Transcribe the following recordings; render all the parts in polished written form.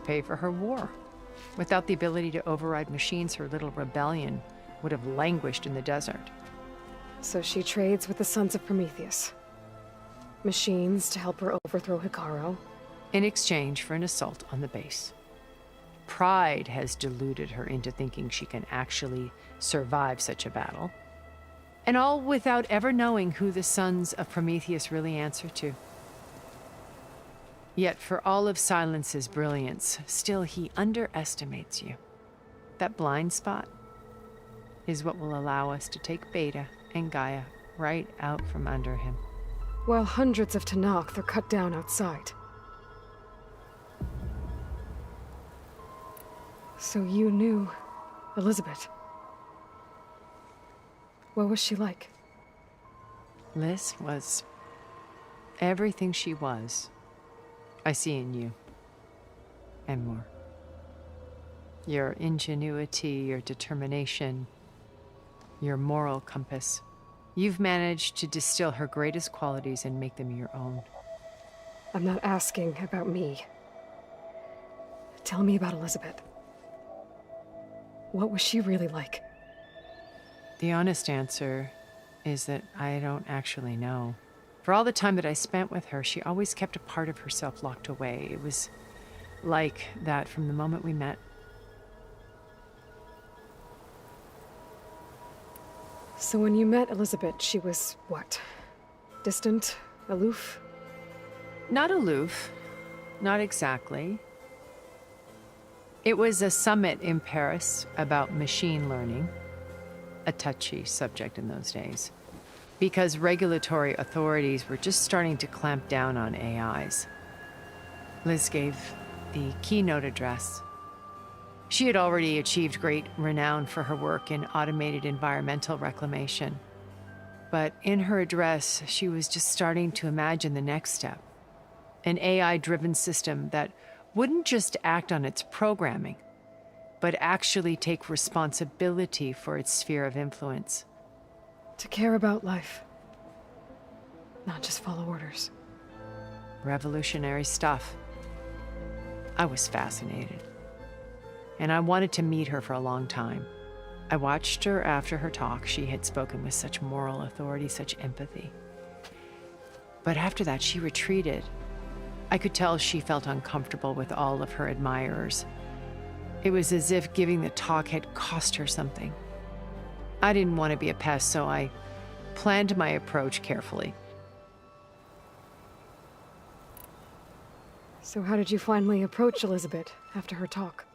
pay for her war. Without the ability to override machines, her little rebellion would have languished in the desert. So she trades with the Sons of Prometheus. Machines to help her overthrow Hekarro. In exchange for an assault on the base. Pride has deluded her into thinking she can actually survive such a battle. And all without ever knowing who the Sons of Prometheus really answer to. Yet for all of Sylens's brilliance, still he underestimates you. That blind spot is what will allow us to take Beta and Gaia right out from under him. While hundreds of Tenakth are cut down outside. So you knew Elisabet. What was she like? Liz was everything she was. I see in you. And more. Your ingenuity, your determination, your moral compass. You've managed to distill her greatest qualities and make them your own. I'm not asking about me. Tell me about Elisabet. What was she really like? The honest answer is that I don't actually know. For all the time that I spent with her, she always kept a part of herself locked away. It was like that from the moment we met. So when you met Elisabet, she was what? Distant? Aloof? Not aloof. Not exactly. It was a summit in Paris about machine learning. A touchy subject in those days. Because regulatory authorities were just starting to clamp down on AIs. Liz gave the keynote address. She had already achieved great renown for her work in automated environmental reclamation. But in her address, she was just starting to imagine the next step. An AI-driven system that wouldn't just act on its programming, but actually take responsibility for its sphere of influence. To care about life. Not just follow orders. Revolutionary stuff. I was fascinated. And I wanted to meet her for a long time. I watched her after her talk. She had spoken with such moral authority, such empathy. But after that, she retreated. I could tell she felt uncomfortable with all of her admirers. It was as if giving the talk had cost her something. I didn't want to be a pest, so I planned my approach carefully. So how did you finally approach Elisabet after her talk?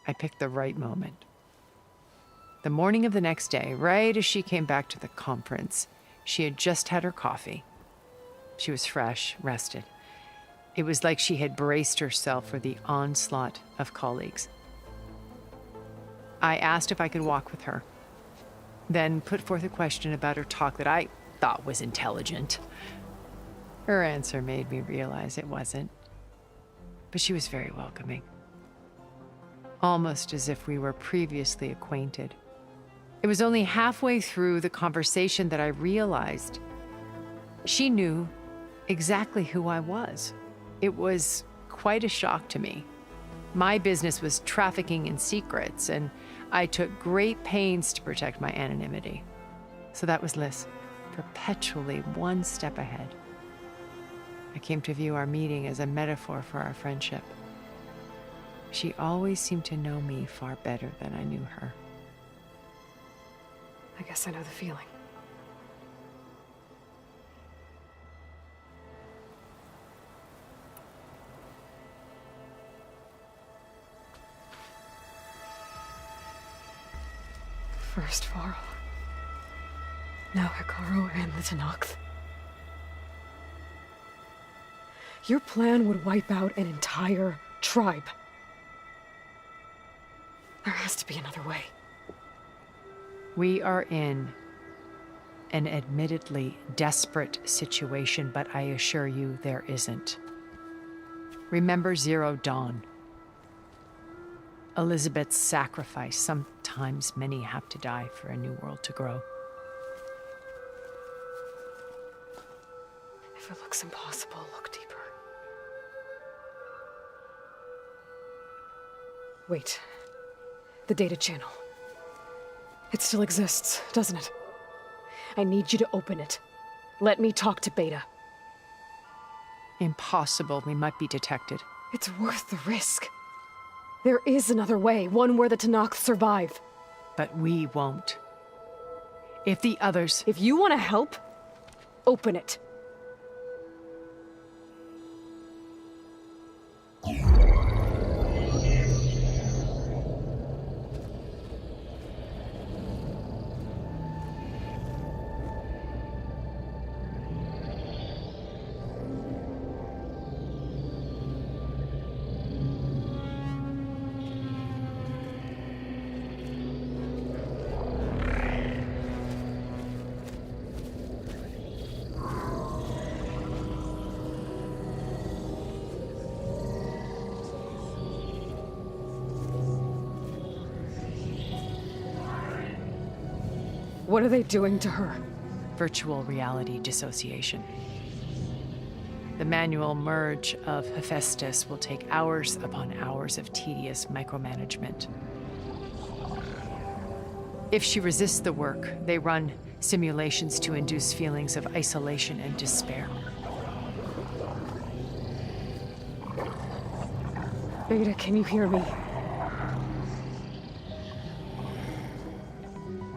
I picked the right moment. The morning of the next day, right as she came back to the conference, she had just had her coffee. She was fresh, rested. It was like she had braced herself for the onslaught of colleagues. I asked if I could walk with her, then put forth a question about her talk that I thought was intelligent. Her answer made me realize it wasn't, but she was very welcoming. Almost as if we were previously acquainted. It was only halfway through the conversation that I realized she knew exactly who I was. It was quite a shock to me. My business was trafficking in secrets, and I took great pains to protect my anonymity. So that was Liz, perpetually one step ahead. I came to view our meeting as a metaphor for our friendship. She always seemed to know me far better than I knew her. I guess I know the feeling. First Varl. Now Hekarro and the Tenakth. Your plan would wipe out an entire tribe. There has to be another way. We are in an admittedly desperate situation, but I assure you there isn't. Remember Zero Dawn. Elisabet's sacrifice. Sometimes many have to die for a new world to grow. If it looks impossible, look deeper. Wait. The data channel. It still exists, doesn't it? I need you to open it. Let me talk to Beta. Impossible. We might be detected. It's worth the risk. There is another way, one where the Tenakth survive. But we won't. If the others... If you want to help, open it. What are they doing to her? Virtual reality dissociation. The manual merge of Hephaestus will take hours upon hours of tedious micromanagement. If she resists the work, they run simulations to induce feelings of isolation and despair. Beta, can you hear me?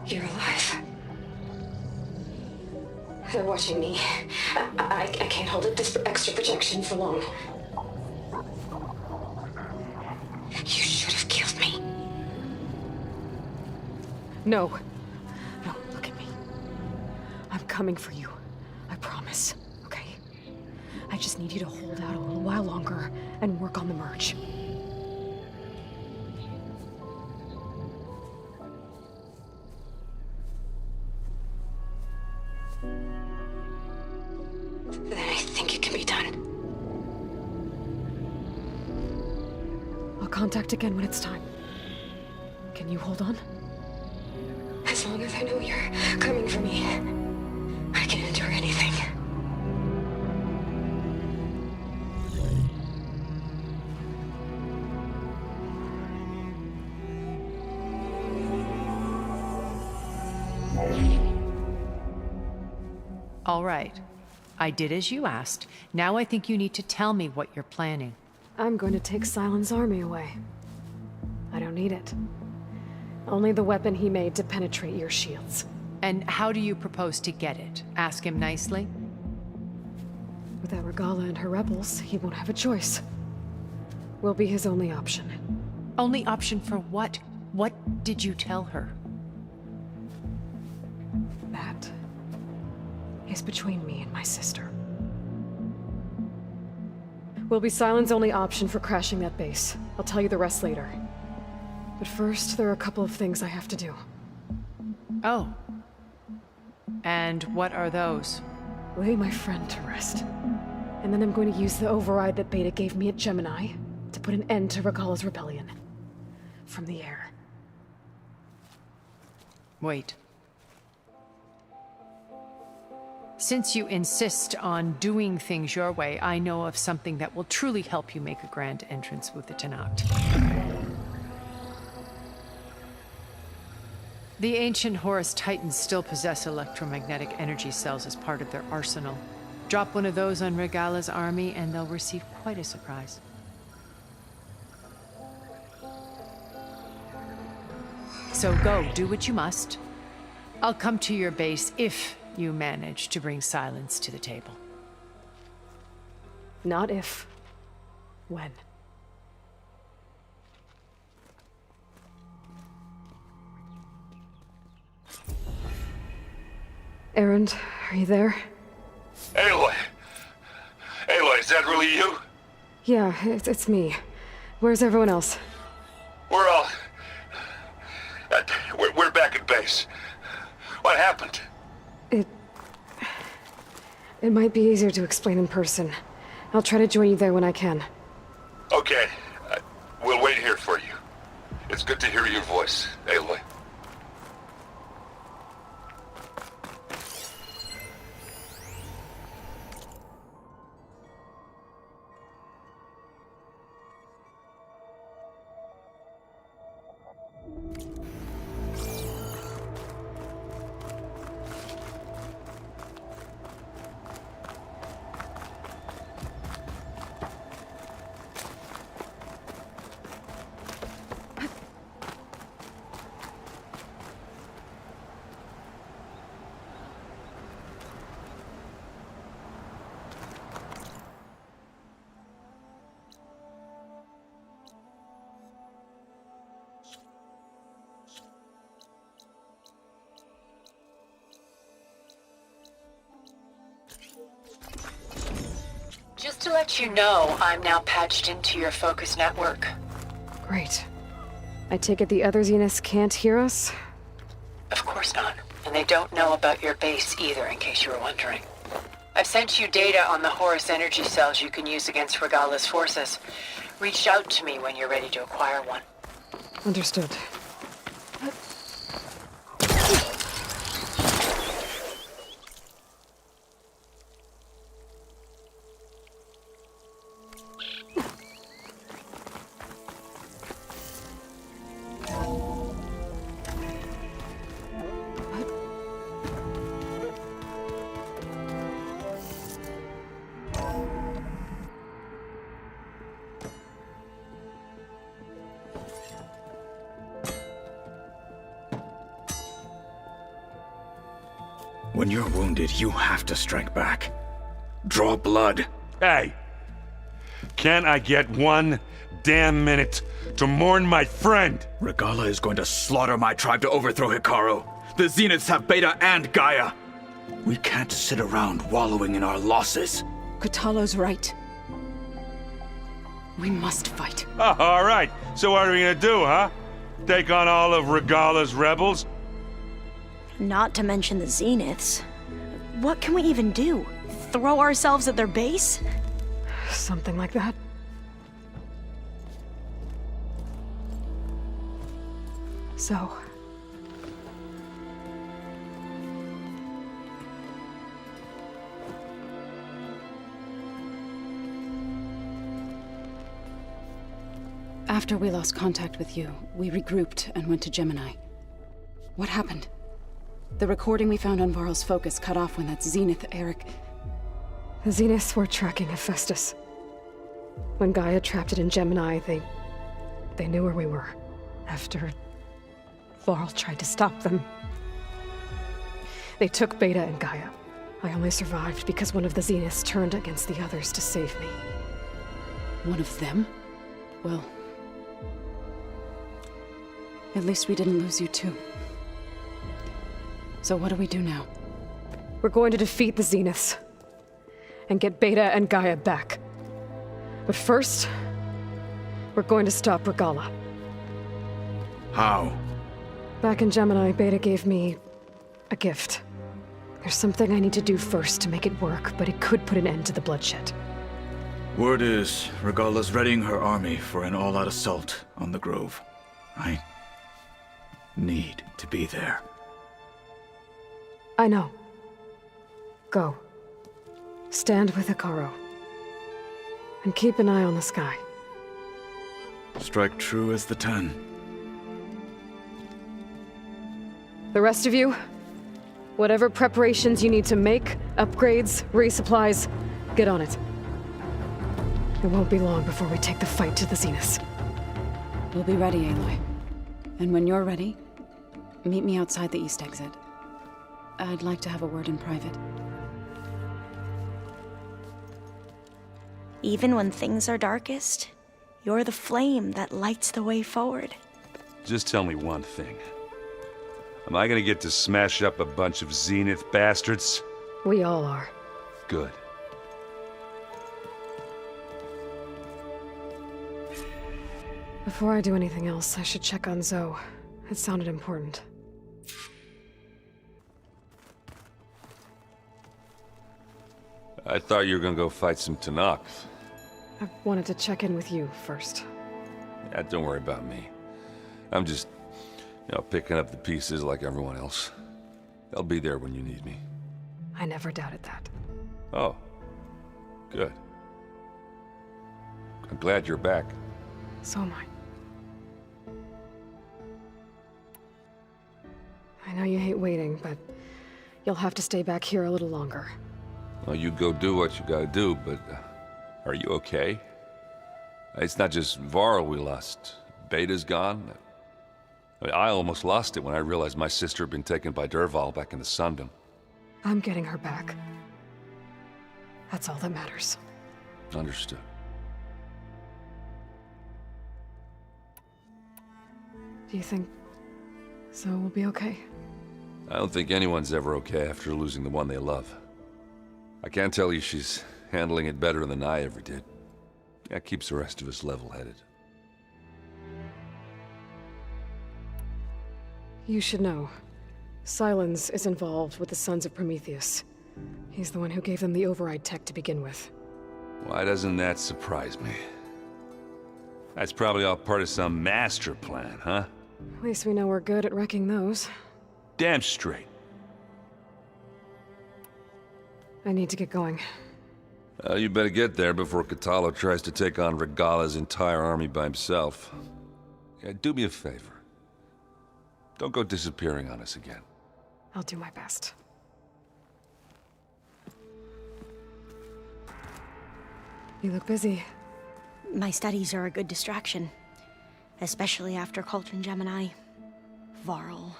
You're alive. They're watching me. I can't hold up this extra projection for long. You should have killed me. No. No, look at me. I'm coming for you. I promise, okay? I just need you to hold out a little while longer and work on the merge. Then I think it can be done. I'll contact again when it's time. Can you hold on? As long as I know you're coming for me, I can endure anything. All right. I did as you asked. Now I think you need to tell me what you're planning. I'm going to take Sylens' army away. I don't need it. Only the weapon he made to penetrate your shields. And how do you propose to get it? Ask him nicely? Without Regala and her rebels, he won't have a choice. We'll be his only option. Only option for what? What did you tell her? That is between me and my sister. Will be Sylens' only option for crashing that base. I'll tell you the rest later. But first, there are a couple of things I have to do. Oh. And what are those? Lay my friend to rest. And then I'm going to use the override that Beta gave me at Gemini to put an end to Regala's rebellion. From the air. Wait. Since you insist on doing things your way, I know of something that will truly help you make a grand entrance with the Tenakth. The ancient Horus Titans still possess electromagnetic energy cells as part of their arsenal. Drop one of those on Regala's army and they'll receive quite a surprise. So go, do what you must. I'll come to your base if you manage to bring Sylens to the table. Not if. When. Erend, are you there? Aloy! Aloy, is that really you? Yeah, it's me. Where's everyone else? We're all... we're back at base. What happened? It might be easier to explain in person. I'll try to join you there when I can. Okay. We'll wait here for you. It's good to hear your voice, Aloy. to let you know I'm now patched into your focus network. Great. I take it the other Zeniths can't hear us? Of course not. And they don't know about your base either, in case you were wondering. I've sent you data on the Horus energy cells you can use against Regalla's forces. Reach out to me when you're ready to acquire one. Understood. When you're wounded, you have to strike back. Draw blood. Hey! Can't I get one damn minute to mourn my friend? Regalla is going to slaughter my tribe to overthrow Hikaru. The Zeniths have Beta and Gaia. We can't sit around wallowing in our losses. Katalo's right. We must fight. Oh, all right. So what are we gonna do, huh? Take on all of Regalla's rebels? Not to mention the Zeniths. What can we even do? Throw ourselves at their base? Something like that. So... After we lost contact with you, we regrouped and went to Gemini. What happened? The recording we found on Varl's focus cut off when that Zenith Eric... The Zeniths were tracking Hephaestus. When Gaia trapped it in Gemini, they knew where we were. After Varl tried to stop them. They took Beta and Gaia. I only survived because one of the Zeniths turned against the others to save me. One of them? Well... at least we didn't lose you too. So what do we do now? We're going to defeat the Zeniths. And get Beta and Gaia back. But first, we're going to stop Regalla. How? Back in Gemini, Beta gave me a gift. There's something I need to do first to make it work, but it could put an end to the bloodshed. Word is, Regalla's readying her army for an all-out assault on the Grove. I need to be there. I know. Go. Stand with Hikaru. And keep an eye on the sky. Strike true as the 10. The rest of you, whatever preparations you need to make, upgrades, resupplies, get on it. It won't be long before we take the fight to the Zeniths. We'll be ready, Aloy. And when you're ready, meet me outside the east exit. I'd like to have a word in private. Even when things are darkest, you're the flame that lights the way forward. Just tell me one thing. Am I gonna get to smash up a bunch of Zenith bastards? We all are. Good. Before I do anything else, I should check on Zoe. It sounded important. I thought you were gonna go fight some Tenakth. I wanted to check in with you first. Yeah, don't worry about me. I'm just, picking up the pieces like everyone else. I'll be there when you need me. I never doubted that. Oh. Good. I'm glad you're back. So am I know you hate waiting, but you'll have to stay back here a little longer. Well, you go do what you gotta do, but are you okay? It's not just Varl we lost. Beta's gone. I almost lost it when I realized my sister had been taken by Dervahl back in the Sundom. I'm getting her back. That's all that matters. Understood. Do you think Zoe will be okay? I don't think anyone's ever okay after losing the one they love. I can't tell you she's handling it better than I ever did. That keeps the rest of us level-headed. You should know. Sylens is involved with the Sons of Prometheus. He's the one who gave them the override tech to begin with. Why doesn't that surprise me? That's probably all part of some master plan, huh? At least we know we're good at wrecking those. Damn straight. I need to get going. You better get there before Katalo tries to take on Regala's entire army by himself. Yeah, do me a favor. Don't go disappearing on us again. I'll do my best. You look busy. My studies are a good distraction. Especially after Cauldron Gemini. Varl,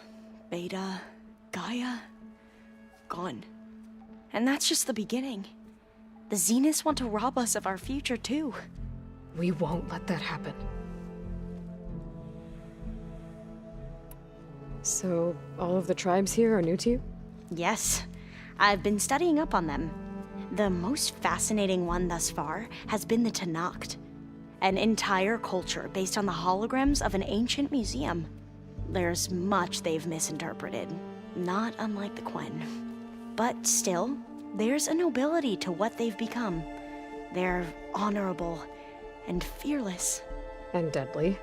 Beta, Gaia... gone. And that's just the beginning. The Zeniths want to rob us of our future, too. We won't let that happen. So, all of the tribes here are new to you? Yes, I've been studying up on them. The most fascinating one thus far has been the Tenakth, an entire culture based on the holograms of an ancient museum. There's much they've misinterpreted, not unlike the Quen. But still, there's a nobility to what they've become. They're honorable and fearless. And deadly.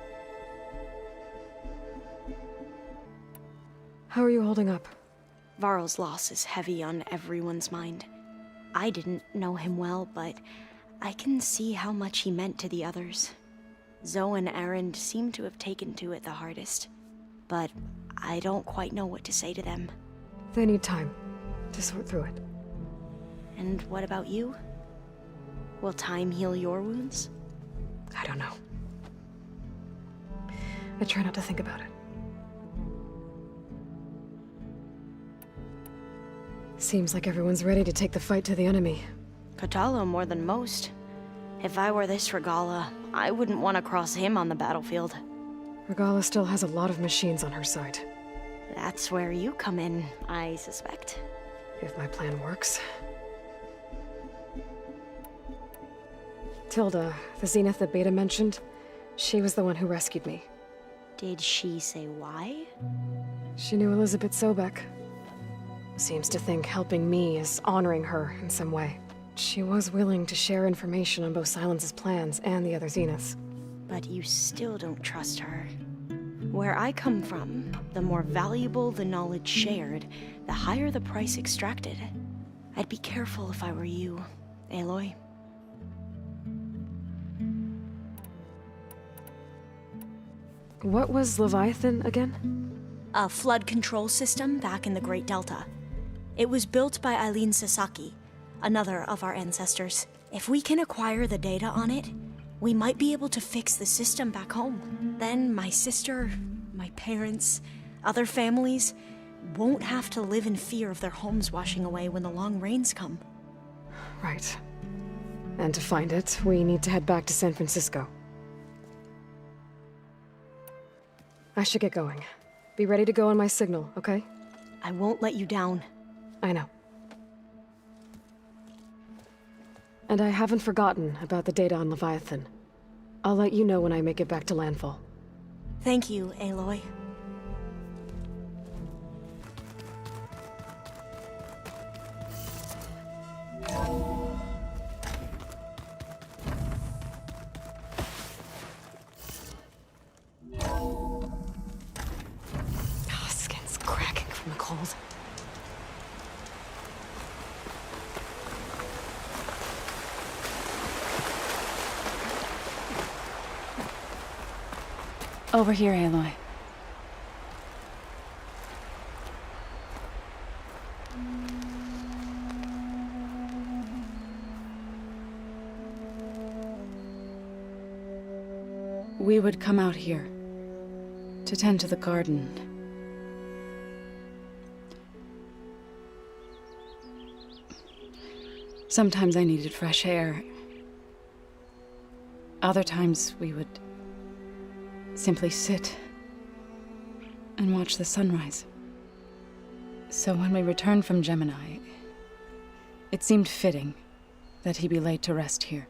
How are you holding up? Varl's loss is heavy on everyone's mind. I didn't know him well, but I can see how much he meant to the others. Zoe and Erend seem to have taken to it the hardest, but I don't quite know what to say to them. They need time to sort through it. And what about you? Will time heal your wounds? I don't know. I try not to think about it. Seems like everyone's ready to take the fight to the enemy. Katalo more than most. If I were this Regala, I wouldn't want to cross him on the battlefield. Regala still has a lot of machines on her side. That's where you come in, I suspect. If my plan works. Tilda, the Zenith that Beta mentioned, she was the one who rescued me. Did she say why? She knew Elisabet Sobeck. Seems to think helping me is honoring her in some way. She was willing to share information on both Sylens' plans and the other Zeniths. But you still don't trust her. Where I come from, the more valuable the knowledge shared, the higher the price extracted. I'd be careful if I were you, Aloy. What was Leviathan again? A flood control system back in the Great Delta. It was built by Eileen Sasaki, another of our ancestors. If we can acquire the data on it, we might be able to fix the system back home. Then my sister, my parents, other families won't have to live in fear of their homes washing away when the long rains come. Right. And to find it, we need to head back to San Francisco. I should get going. Be ready to go on my signal, okay? I won't let you down. I know. And I haven't forgotten about the data on Leviathan. I'll let you know when I make it back to landfall. Thank you, Aloy. Oh, skin's cracking from the cold. Over here, Aloy. We would come out here to tend to the garden. Sometimes I needed fresh air. Other times we would simply sit and watch the sunrise. So when we returned from Gemini, it seemed fitting that he be laid to rest here.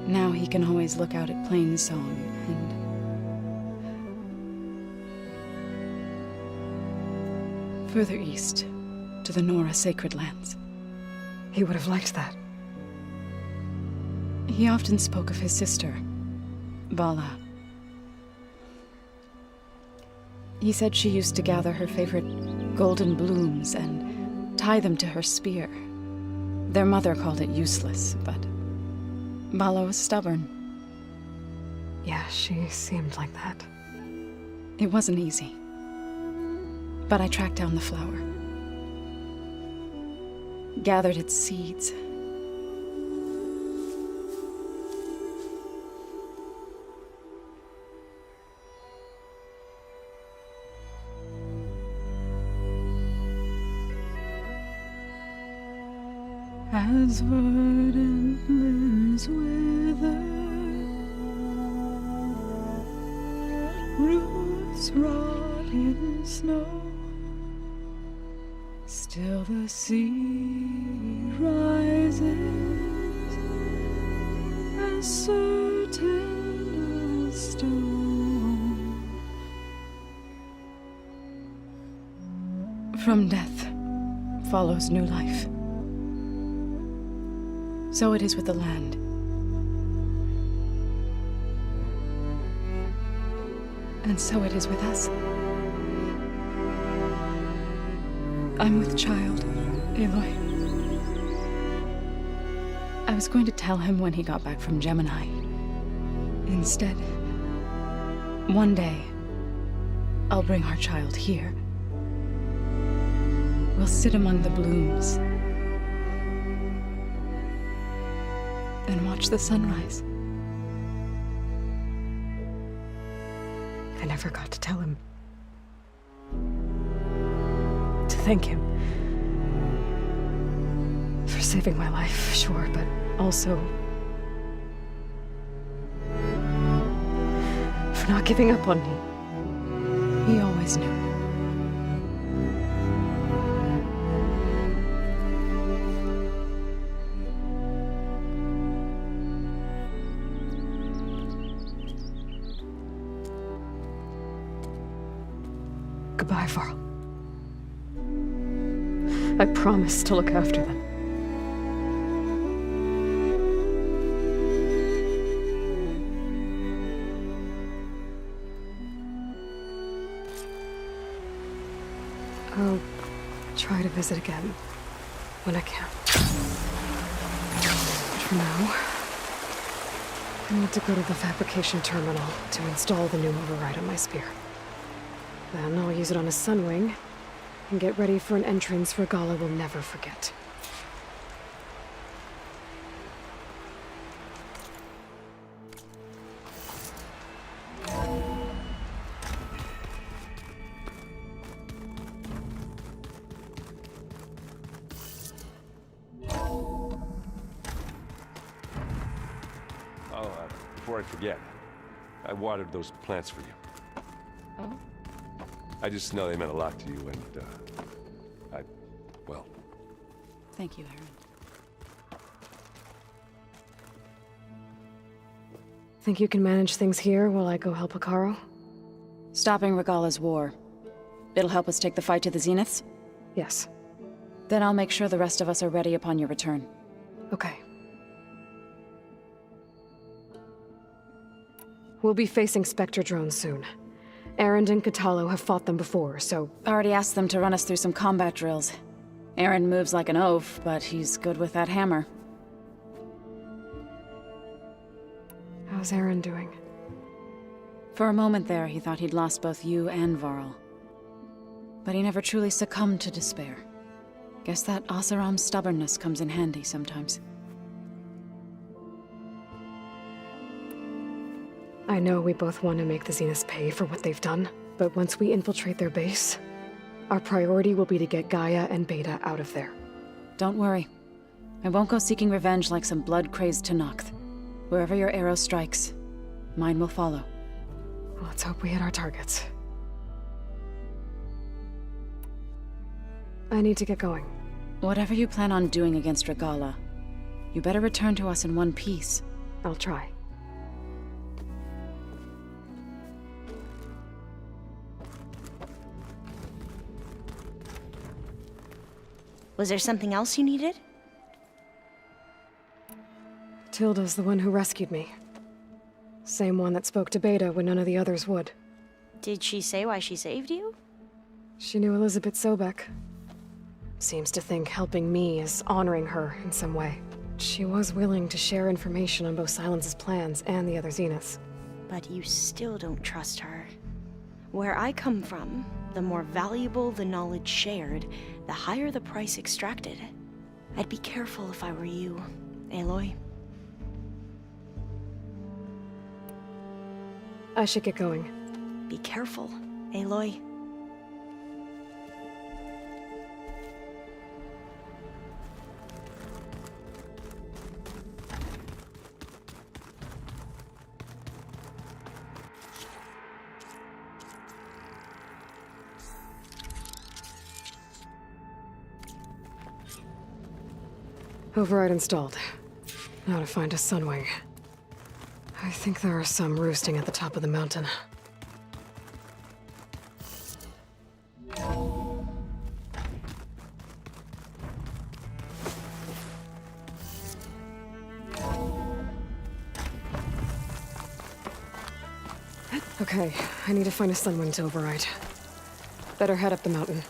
Now he can always look out at Plainsong and further east, to the Nora sacred lands. He would have liked that. He often spoke of his sister, Vala. He said she used to gather her favorite golden blooms and tie them to her spear. Their mother called it useless, but Vala was stubborn. Yeah, she seemed like that. It wasn't easy. But I tracked down the flower. Gathered its seeds. As verdant limbs wither, roots rot in snow, still the sea rises, as certain as stone. From death follows new life. So it is with the land. And so it is with us. I'm with child, Aloy. I was going to tell him when he got back from Gemini. Instead, one day, I'll bring our child here. We'll sit among the blooms and watch the sunrise. I never got to tell him. To thank him. For saving my life, sure, but also for not giving up on me. He always knew. Goodbye, Varl. I promise to look after them. I'll try to visit again when I can. For now, I need to go to the fabrication terminal to install the new override on my spear. Then I'll use it on a sunwing and get ready for an entrance Regalla will never forget. Before I forget, I watered those plants for you. Oh? I just know they meant a lot to you, and, well... Thank you, Aaron. Think you can manage things here while I go help Hekarro? Stopping Regalla's war. It'll help us take the fight to the Zeniths? Yes. Then I'll make sure the rest of us are ready upon your return. Okay. We'll be facing Spectre drones soon. Erend and Katalo have fought them before, so... Already asked them to run us through some combat drills. Aaron moves like an oaf, but he's good with that hammer. How's Erend doing? For a moment there, he thought he'd lost both you and Varl. But he never truly succumbed to despair. Guess that Oseram's stubbornness comes in handy sometimes. I know we both want to make the Zeniths pay for what they've done, but once we infiltrate their base, our priority will be to get Gaia and Beta out of there. Don't worry. I won't go seeking revenge like some blood-crazed Tenakth. Wherever your arrow strikes, mine will follow. Let's hope we hit our targets. I need to get going. Whatever you plan on doing against Regalla, You better return to us in one piece. I'll try. Was there something else you needed? Tilda's the one who rescued me. Same one that spoke to Beta when none of the others would. Did she say why she saved you? She knew Elisabet Sobeck. Seems to think helping me is honoring her in some way. She was willing to share information on both Sylens' plans and the other Zeniths. But you still don't trust her. Where I come from, the more valuable the knowledge shared, the higher the price extracted. I'd be careful if I were you, Aloy. I should get going. Be careful, Aloy. Override installed. Now to find a sunwing. I think there are some roosting at the top of the mountain. Okay, I need to find a sunwing to override. Better head up the mountain.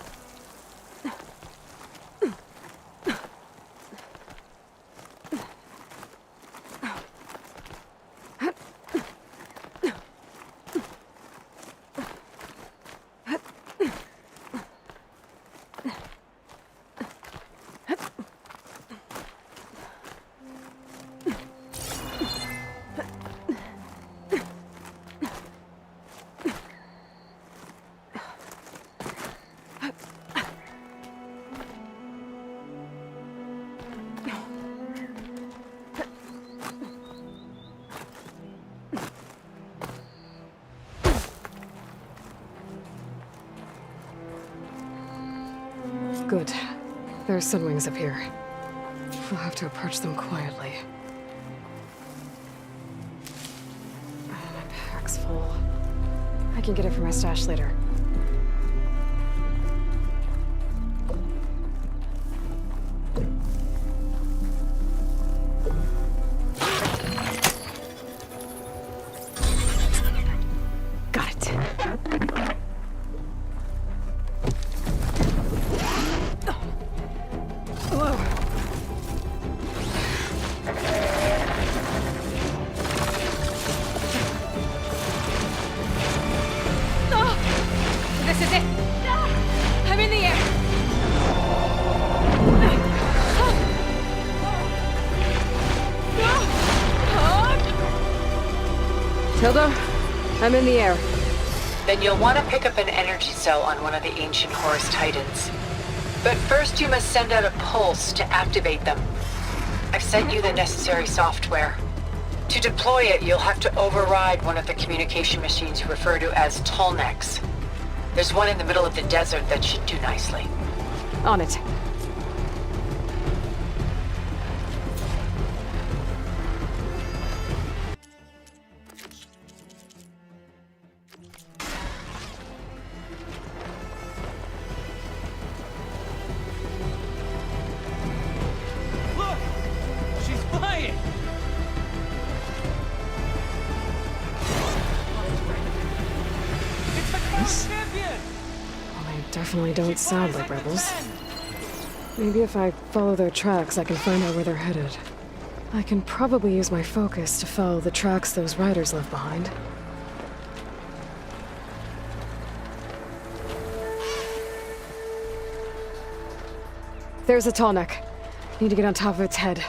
Good. There are sunwings up here. I'll have to approach them quietly. My pack's full. I can get it from my stash later. Got it. This is it! I'm in the air! Tilda, I'm in the air. Then you'll want to pick up an energy cell on one of the ancient Horus Titans. But first you must send out a pulse to activate them. I've sent you the necessary software. To deploy it, you'll have to override one of the communication machines you refer to as Tenakths. There's one in the middle of the desert that should do nicely. On it. Look! She's flying! It's the Crown Champion! Well, they definitely don't sound like rebels. Maybe if I follow their tracks, I can find out where they're headed. I can probably use my focus to follow the tracks those riders left behind. There's a tall neck. Need to get on top of its head.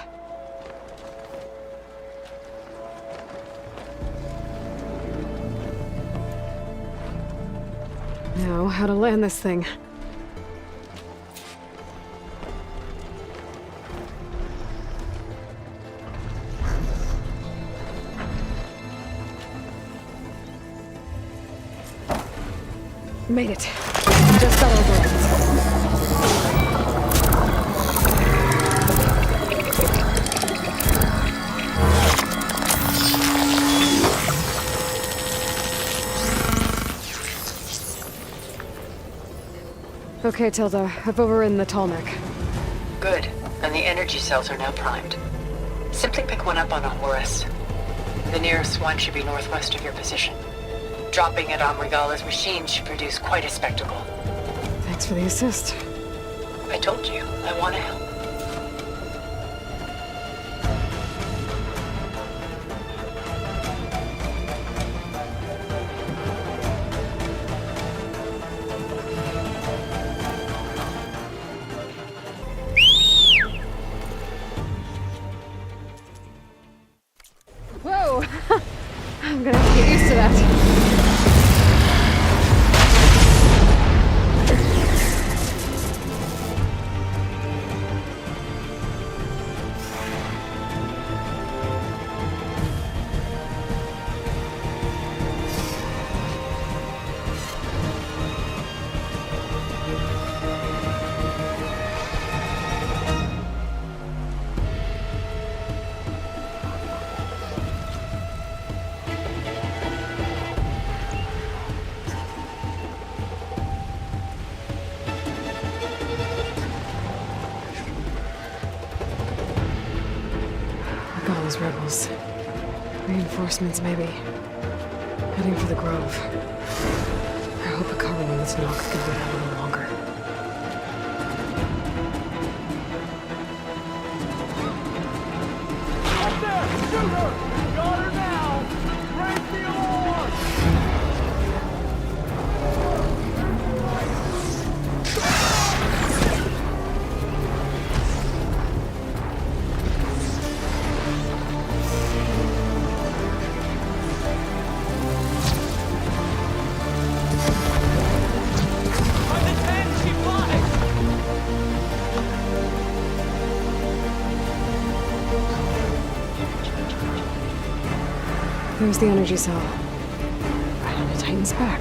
Now, how to land this thing. Made it. Just fell over it. Okay, Tilda. I've overridden the tall neck. Good. And the energy cells are now primed. Simply pick one up on a Horus. The nearest one should be northwest of your position. Dropping it on Regala's machine should produce quite a spectacle. Thanks for the assist. I told you, I want to help. Whoa! I'm gonna have to get used to that. Those rebels. Reinforcements, maybe. Heading for the Grove. I hope a cover on this knock can do that a little longer. Up there! Shoot her! Got her now! Raise the alarm! There's the energy cell. Right on the Titan's back.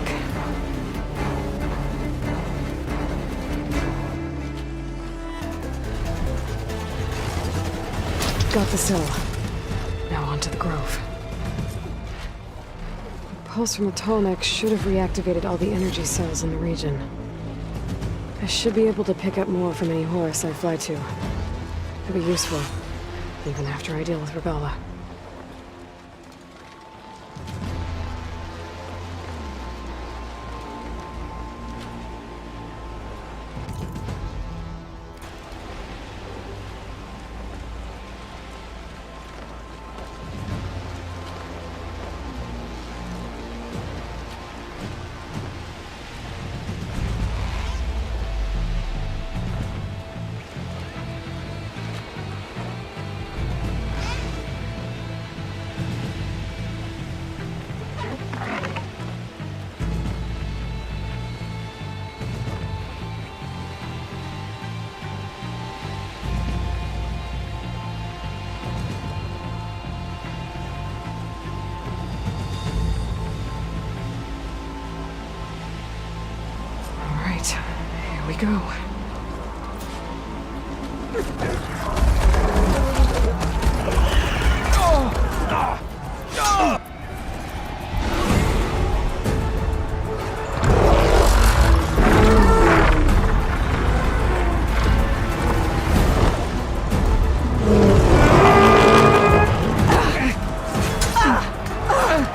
Got the cell. Now on to the Grove. The pulse from the tall neck should have reactivated all the energy cells in the region. I should be able to pick up more from any Horus I fly to. It'll be useful, even after I deal with Regalla. Here we go.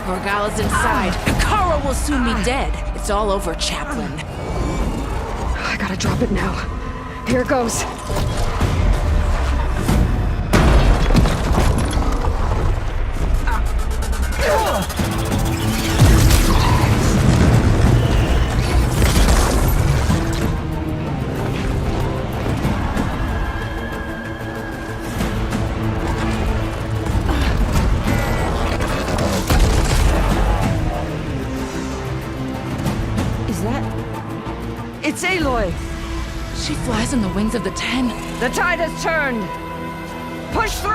Morgala's inside. Kara will soon be dead. It's all over, Chaplain. I gotta drop it now. Here it goes. Is that... It's Aloy! She flies on the wings of the Ten. The tide has turned! Push through!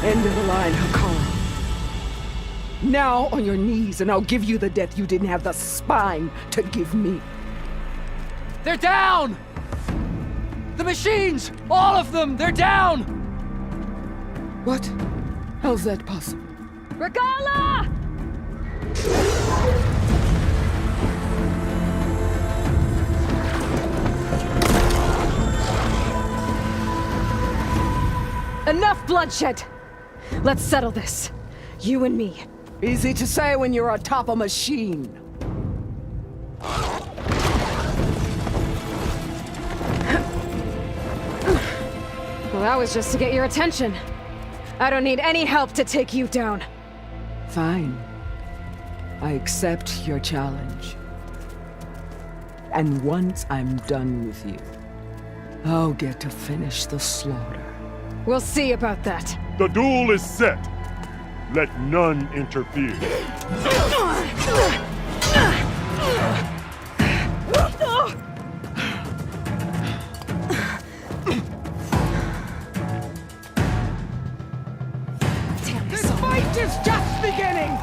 End of the line, Hakala. Now on your knees, and I'll give you the death you didn't have the spine to give me. They're down! The machines! All of them! They're down! What? How's that possible? Regala! Enough bloodshed! Let's settle this. You and me. Easy to say when you're atop a machine. Well, that was just to get your attention. I don't need any help to take you down. Fine. I accept your challenge. And once I'm done with you, I'll get to finish the slaughter. We'll see about that. The duel is set. Let none interfere. This fight is just beginning!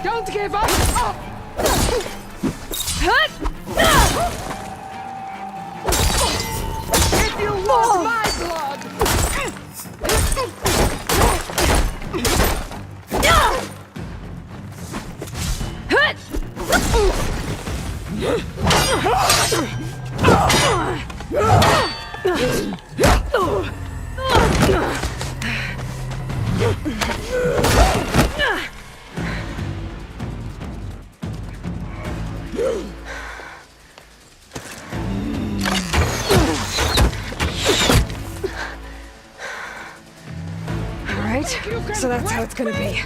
Don't give up! If you want my blood! So that's how it's gonna be.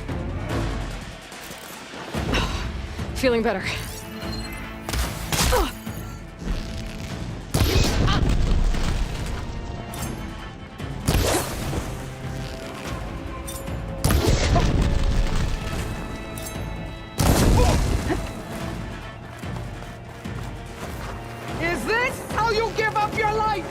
Feeling better. Is this how you give up your life?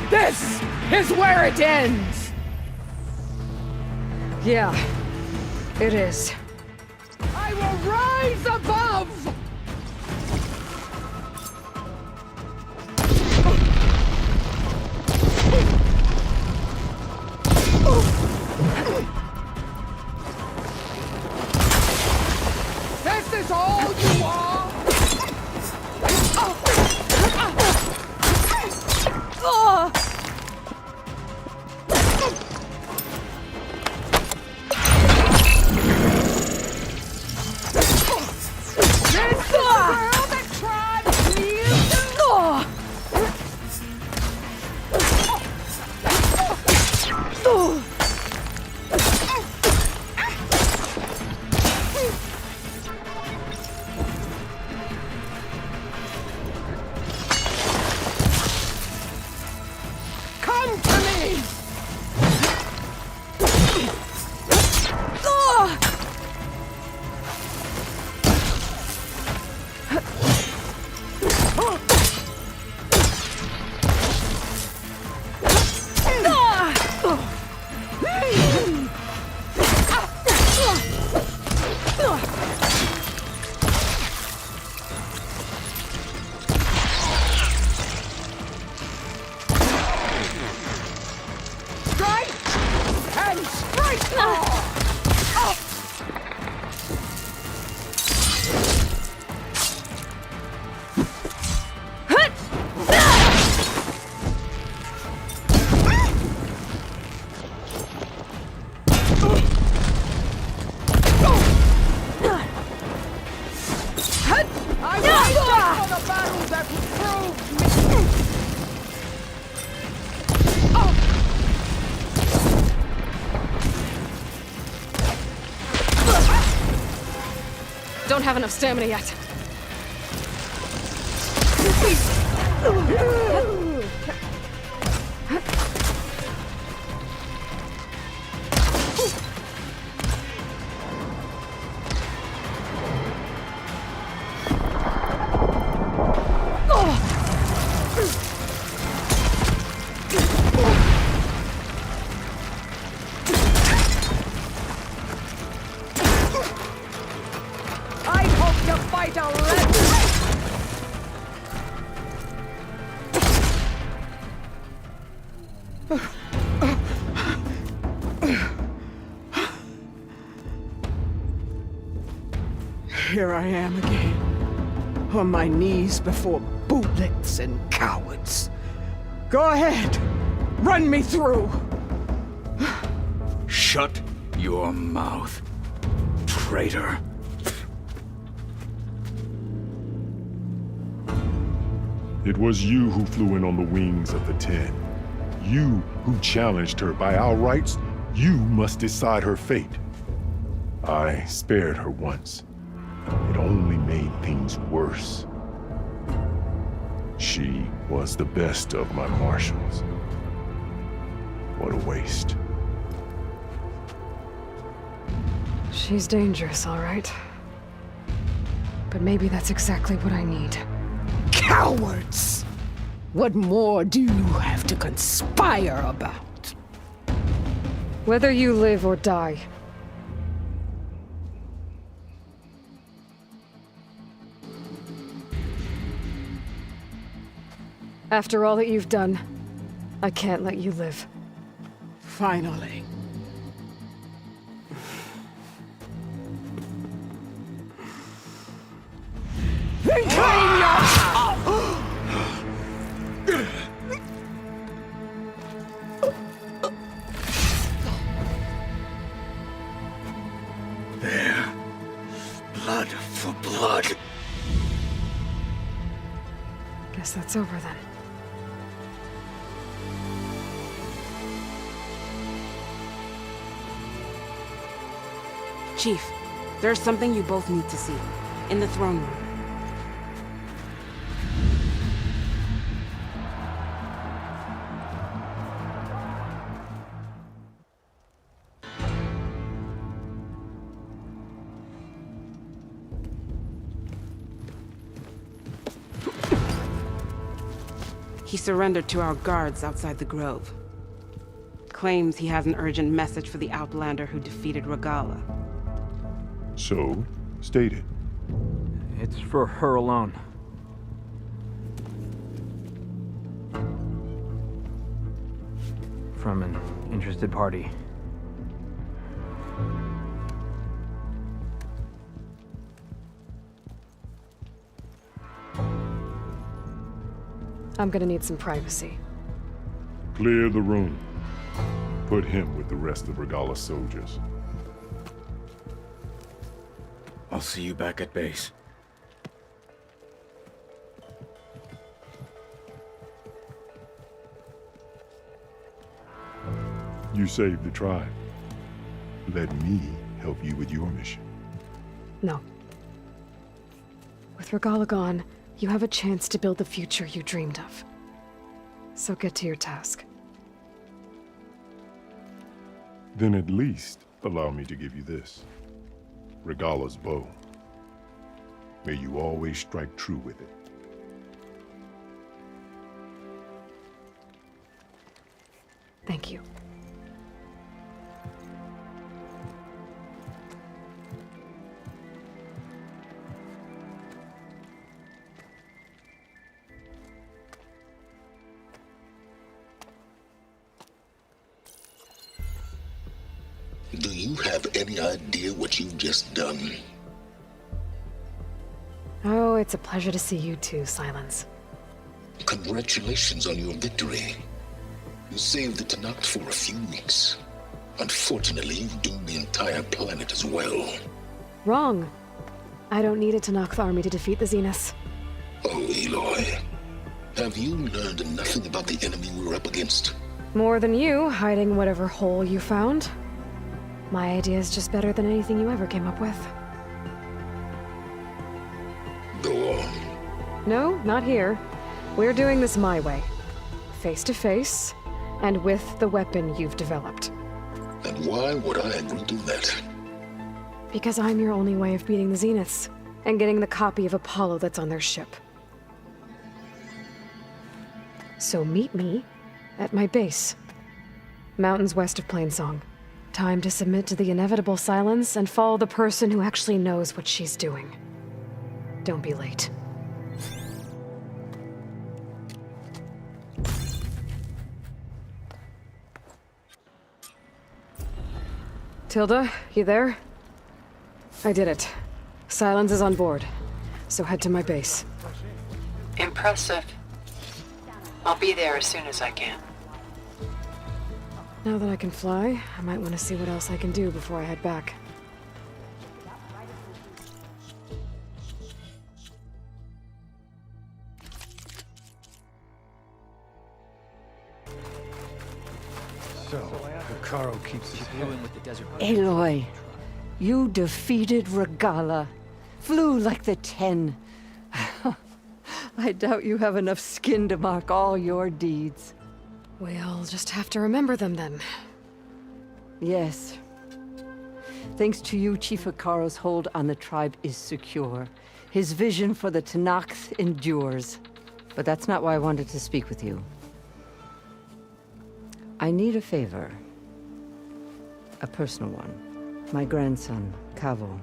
This is where it ends! Yeah, it is. I will rise above! This is all you are? Don't have enough stamina yet. Here I am again, on my knees before bootlets and cowards. Go ahead, run me through. Shut your mouth, traitor. It was you who flew in on the wings of the Ten. You who challenged her. By our rights, you must decide her fate. I spared her once. It only made things worse. She was the best of my marshals. What a waste. She's dangerous, all right. But maybe that's exactly what I need. Cowards! What more do you have to conspire about? Whether you live or die. After all that you've done, I can't let you live. Finally. There. Blood for blood. Guess that's over then. Chief, there's something you both need to see. In the throne room. He surrendered to our guards outside the grove. Claims he has an urgent message for the Outlander who defeated Regalla. So, state it. It's for her alone. From an interested party. I'm gonna need some privacy. Clear the room. Put him with the rest of Regalla's soldiers. I'll see you back at base. You saved the tribe. Let me help you with your mission. No. With Regalla gone, you have a chance to build the future you dreamed of. So get to your task. Then at least allow me to give you this. Regalla's bow. May you always strike true with it. Thank you. Do you have any idea what you've just done? Oh, it's a pleasure to see you too, Sylens. Congratulations on your victory. You saved the Tenakth for a few weeks. Unfortunately, you've doomed the entire planet as well. Wrong. I don't need a Tenakth army to defeat the Zeniths. Oh, Aloy. Have you learned nothing about the enemy we're up against? More than you, hiding whatever hole you found. My idea is just better than anything you ever came up with. Go on. No, not here. We're doing this my way. Face to face, and with the weapon you've developed. And why would I agree to that? Because I'm your only way of beating the Zeniths, and getting the copy of Apollo that's on their ship. So meet me at my base. Mountains west of Plainsong. Time to submit to the inevitable silence and follow the person who actually knows what she's doing. Don't be late. Tilda, you there? I did it. Sylens is on board, so head to my base. Impressive. I'll be there as soon as I can. Now that I can fly, I might want to see what else I can do before I head back. So, Hekarro keeps his head. With the desert. Aloy, you defeated Regalla. Flew like the 10. I doubt you have enough skin to mark all your deeds. We'll just have to remember them then. Yes. Thanks to you, Chief Hekarro's hold on the tribe is secure. His vision for the Tenakth endures. But that's not why I wanted to speak with you. I need a favor. A personal one. My grandson, Kavo.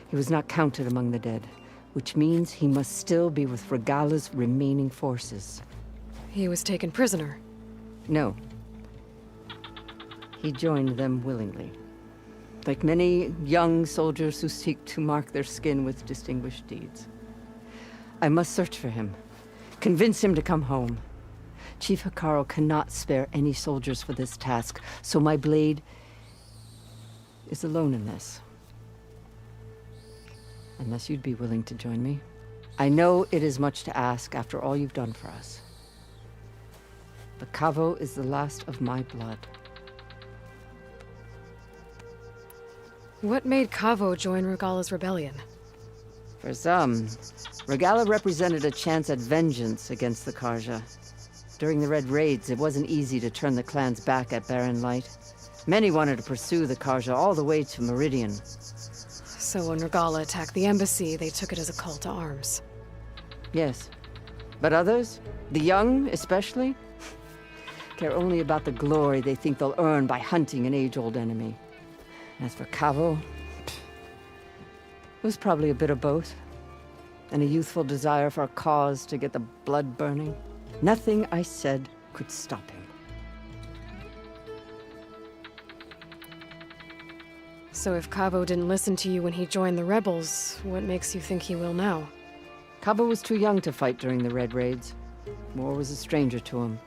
He was not counted among the dead, which means he must still be with Regalla's remaining forces. He was taken prisoner. No. He joined them willingly. Like many young soldiers who seek to mark their skin with distinguished deeds. I must search for him. Convince him to come home. Chief Hekarro cannot spare any soldiers for this task, so my blade is alone in this. Unless you'd be willing to join me. I know it is much to ask after all you've done for us. But Kavo is the last of my blood. What made Kavo join Regalla's rebellion? For some, Regalla represented a chance at vengeance against the Karja. During the Red Raids, it wasn't easy to turn the clans back at Barren Light. Many wanted to pursue the Karja all the way to Meridian. So when Regalla attacked the embassy, they took it as a call to arms. Yes. But others, the young especially, care only about the glory they think they'll earn by hunting an age-old enemy. As for Kavo, it was probably a bit of both. And a youthful desire for a cause to get the blood burning. Nothing I said could stop him. So if Kavo didn't listen to you when he joined the rebels, what makes you think he will now? Kavo was too young to fight during the Red Raids. War was a stranger to him.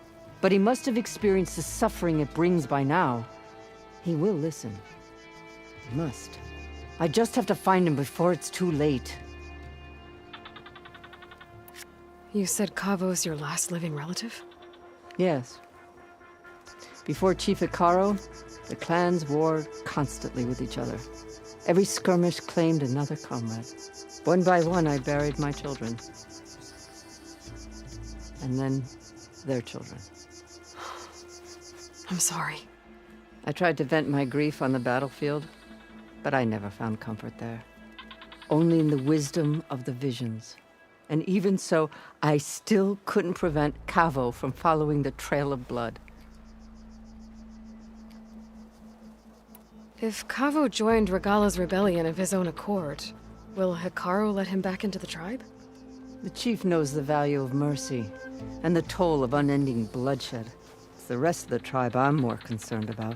But he must have experienced the suffering it brings by now. He will listen. He must. I just have to find him before it's too late. You said Kavo's your last living relative? Yes. Before Chief Hekarro, the clans warred constantly with each other. Every skirmish claimed another comrade. One by one, I buried my children. And then their children. I'm sorry. I tried to vent my grief on the battlefield, but I never found comfort there. Only in the wisdom of the visions. And even so, I still couldn't prevent Kavo from following the trail of blood. If Kavo joined Regalla's rebellion of his own accord, will Hikaru let him back into the tribe? The chief knows the value of mercy, and the toll of unending bloodshed. It's the rest of the tribe I'm more concerned about.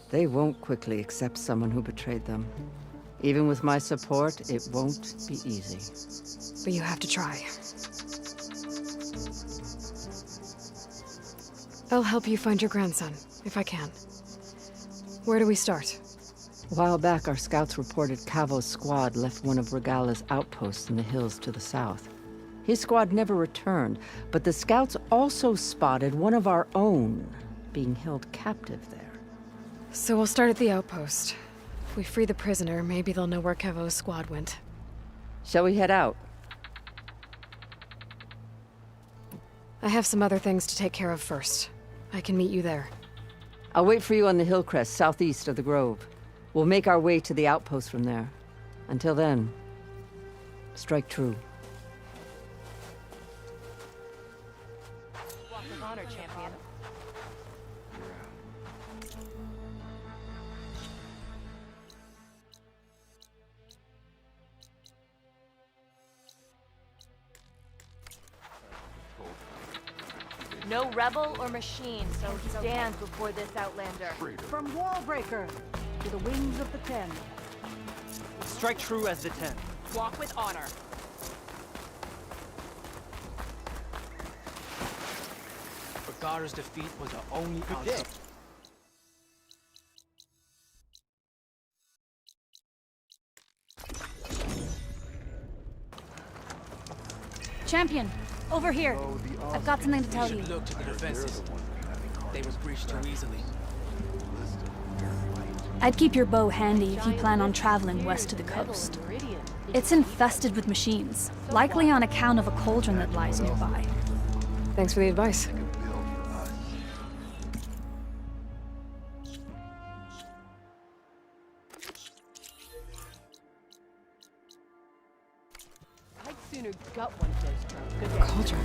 They won't quickly accept someone who betrayed them. Even with my support, it won't be easy. But you have to try. I'll help you find your grandson, if I can. Where do we start? A while back, our scouts reported Kavo's squad left one of Regalla's outposts in the hills to the south. His squad never returned, but the scouts also spotted one of our own being held captive there. So we'll start at the outpost. If we free the prisoner, maybe they'll know where Kavo's squad went. Shall we head out? I have some other things to take care of first. I can meet you there. I'll wait for you on the hill crest southeast of the grove. We'll make our way to the outpost from there. Until then, strike true. Walk with honor, champion. No rebel or machine stands before this outlander. From Wallbreaker to the wings of the Ten. Strike true as the 10. Walk with honor. Bagara's defeat was the only outcome. Champion, over here. I've got something to tell you. Look to the defenses. They were breached too easily. I'd keep your bow handy if you plan on traveling west to the coast. It's infested with machines, likely on account of a cauldron that lies nearby. Thanks for the advice. I'd sooner gut one of those drones. Good day. Cauldron.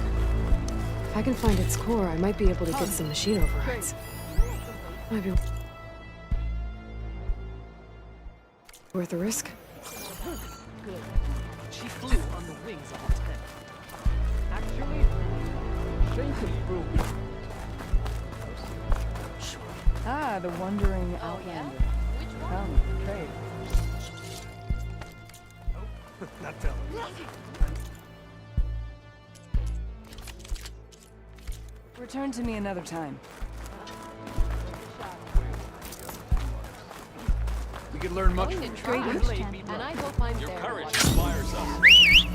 If I can find its core, I might be able to get some machine overrides. Might be worth the risk. Good. She flew on the wings of the 10. Actually, things improved. Ah, the wandering outlander. Come, trade. Not telling. Return to me another time. We could learn much Going to from try, Champion. and I hope I'm Your there. courage inspires us.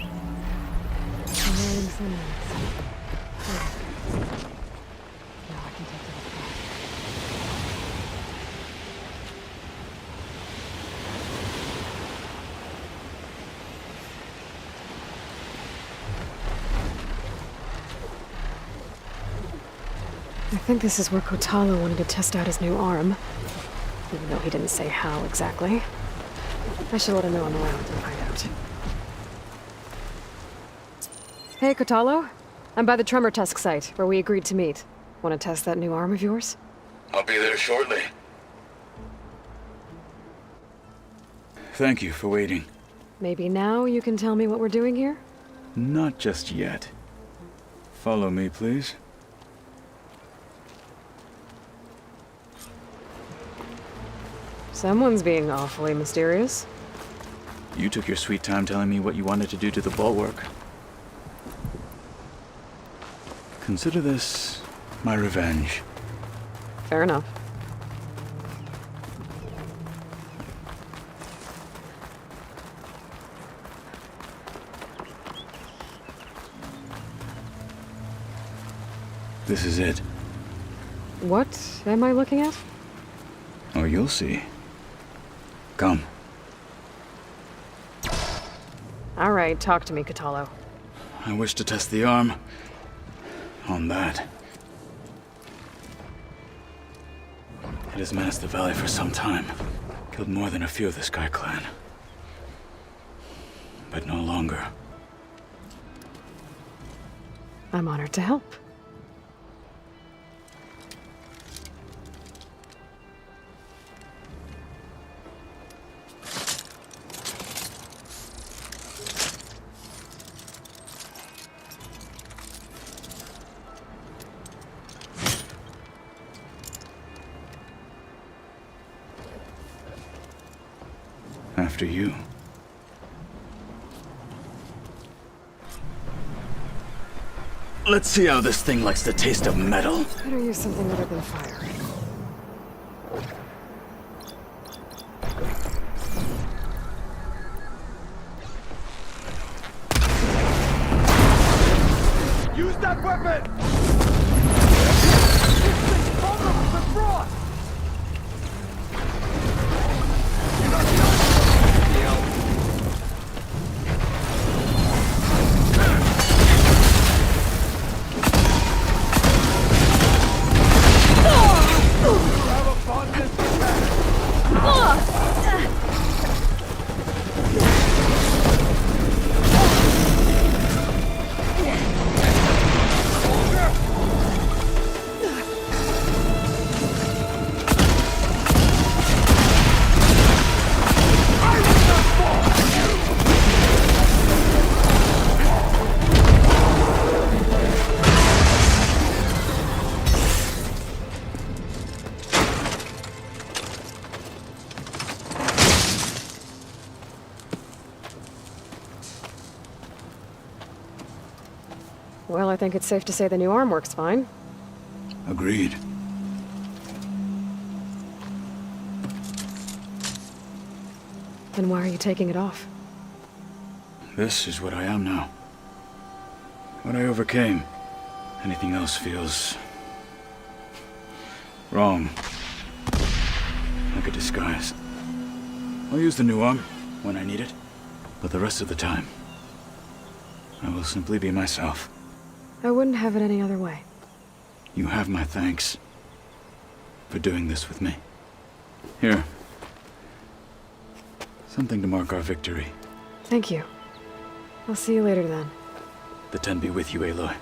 I think this is where Kotalo wanted to test out his new arm. Even though he didn't say how exactly. I should let him know on the way out to find out. Hey, Kotalo. I'm by the Tremor Tusk site, where we agreed to meet. Want to test that new arm of yours? I'll be there shortly. Thank you for waiting. Maybe now you can tell me what we're doing here? Not just yet. Follow me, please. Someone's being awfully mysterious. You took your sweet time telling me what you wanted to do to the bulwark. Consider this my revenge. Fair enough. This is it. What am I looking at? Oh, you'll see. Come. All right, talk to me, Kotalo. I wish to test the arm on that. It has menaced the valley for some time. Killed more than a few of the Sky Clan. But no longer. I'm honored to help. after you. Let's see how this thing likes the taste of metal. Better use something other than fire. Use that weapon! Vulnerable to frost! Well, I think it's safe to say the new arm works fine. Agreed. Then why are you taking it off? This is what I am now. What I overcame. Anything else feels... wrong. Like a disguise. I'll use the new arm when I need it, but the rest of the time, I will simply be myself. I wouldn't have it any other way. You have my thanks for doing this with me. Here. Something to mark our victory. Thank you. I'll see you later then. The Ten be with you, Aloy.